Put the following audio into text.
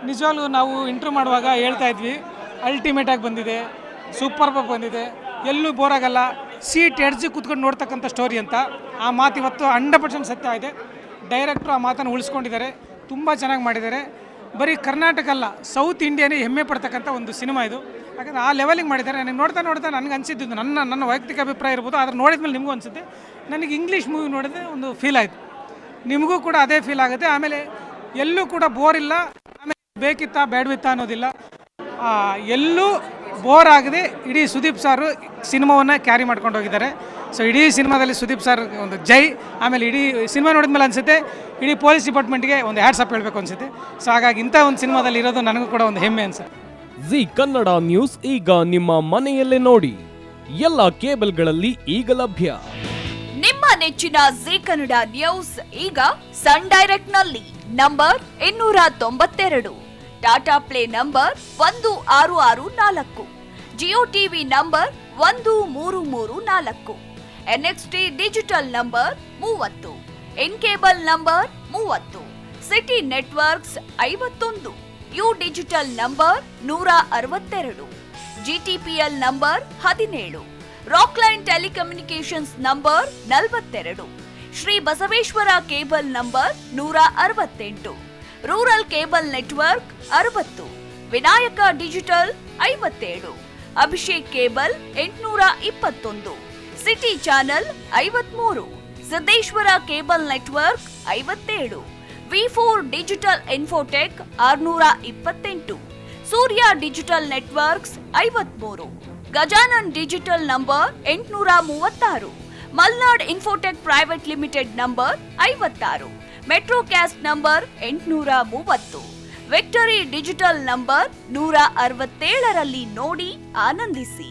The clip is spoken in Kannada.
ನಿಜವಾಗ್ಲೂ ನಾವು ಇಂಟರ್ವ್ಯೂ ಮಾಡುವಾಗ ಹೇಳ್ತಾ ಇದ್ವಿ, ಅಲ್ಟಿಮೇಟಾಗಿ ಬಂದಿದೆ, ಸೂಪರ್ಬಾಗಿ ಬಂದಿದೆ, ಎಲ್ಲೂ ಬೋರ್ ಆಗಲ್ಲ, ಸೀಟ್ ಎಡ್ಜಿ ಕೂತ್ಕೊಂಡು ನೋಡ್ತಕ್ಕಂಥ ಸ್ಟೋರಿ ಅಂತ. ಆ ಮಾತು ಇವತ್ತು 100% ಸತ್ಯ ಇದೆ. ಡೈರೆಕ್ಟ್ರು ಆ ಮಾತನ್ನು ಉಳಿಸ್ಕೊಂಡಿದ್ದಾರೆ, ತುಂಬ ಚೆನ್ನಾಗಿ ಮಾಡಿದ್ದಾರೆ. ಬರೀ ಕರ್ನಾಟಕ ಅಲ್ಲ, ಸೌತ್ ಇಂಡಿಯಾನೇ ಹೆಮ್ಮೆ ಪಡ್ತಕ್ಕಂಥ ಒಂದು ಸಿನಿಮಾ ಇದು. ಯಾಕಂದರೆ ಆ ಲೆವೆಲಿಗೆ ಮಾಡಿದ್ದಾರೆ. ನನಗೆ ನೋಡ್ತಾ ನನಗೆ ಅನಿಸಿದ್ದು, ನನ್ನ ವೈಯಕ್ತಿಕ ಅಭಿಪ್ರಾಯ ಇರ್ಬೋದು, ಆದರೆ ನೋಡಿದ್ಮೇಲೆ ನಿಮಗೂ ಅನಿಸುತ್ತೆ. ನನಗೆ ಇಂಗ್ಲೀಷ್ ಮೂವಿ ನೋಡಿದ್ರೆ ಒಂದು ಫೀಲ್ ಆಯಿತು, ನಿಮಗೂ ಕೂಡ ಅದೇ ಫೀಲ್ ಆಗುತ್ತೆ. ಆಮೇಲೆ ಎಲ್ಲೂ ಕೂಡ ಬೋರ್ ಇಲ್ಲ, ಆಮೇಲೆ ಬೇಕಿತ್ತಾ ಬೇಡವಿತ್ತಾ ಅನ್ನೋದಿಲ್ಲ, ಎಲ್ಲೂ ಬೋರ್ ಆಗದೆ ಇಡೀ ಸುದೀಪ್ ಸಾರು ಸಿನಿಮಾವನ್ನು ಕ್ಯಾರಿ ಮಾಡ್ಕೊಂಡು ಹೋಗಿದ್ದಾರೆ. ಸೊ ಇಡೀ ಸಿನಿಮಾದಲ್ಲಿ ಸುದೀಪ್ ಸರ್ ಒಂದು ಜೈ. ಆಮೇಲೆ ಇಡೀ ಸಿನಿಮಾ ನೋಡಿದ್ಮೇಲೆ ಅನಿಸುತ್ತೆ ಇಡೀ ಪೊಲೀಸ್ ಡಿಪಾರ್ಟ್ಮೆಂಟ್ಗೆ ಒಂದು ಹ್ಯಾಟ್ಸ್ ಆಫ್ ಹೇಳಬೇಕು ಅನಿಸುತ್ತೆ. ಸೊ ಹಾಗಾಗಿ ಇಂಥ ಒಂದು ಸಿನಿಮಾದಲ್ಲಿ ಇರೋದು ನನಗೂ ಕೂಡ ಒಂದು ಹೆಮ್ಮೆ ಅನ್ಸುತ್ತೆ. ಜಿ ಕನ್ನಡ ನ್ಯೂಸ್ ಈಗ ನಿಮ್ಮ ಮನೆಯಲ್ಲೇ ನೋಡಿ, ಎಲ್ಲ ಕೇಬಲ್ಗಳಲ್ಲಿ ಈಗ ಲಭ್ಯ. ನಿಮ್ಮ ನೆಚ್ಚಿನ ಜಿ ಕನ್ನಡ ನ್ಯೂಸ್ ಈಗ ಸನ್ ಡೈರೆಕ್ಟ್ ನಲ್ಲಿ number 292, Tata play number 1664, Jio TV number 1334, NXT digital number 30, N cable number 30, city networks 51, U digital number 162, GTPL number 17, Rockline telecommunications number 42, Shri Basaveshwara cable number 168, rural cable network 60, Vinayaka digital 57, Abhishek cable 821, city channel 53, Siddeshwara cable network 57, V4 digital Infotech 628, ಸೂರ್ಯ digital networks 53, Gajanan digital number 836, Malnad Infotech Private Limited number 56, Metro Cast number 830, Victory Digital number 167ರಲ್ಲಿ ನೋಡಿ ಆನಂದಿಸಿ.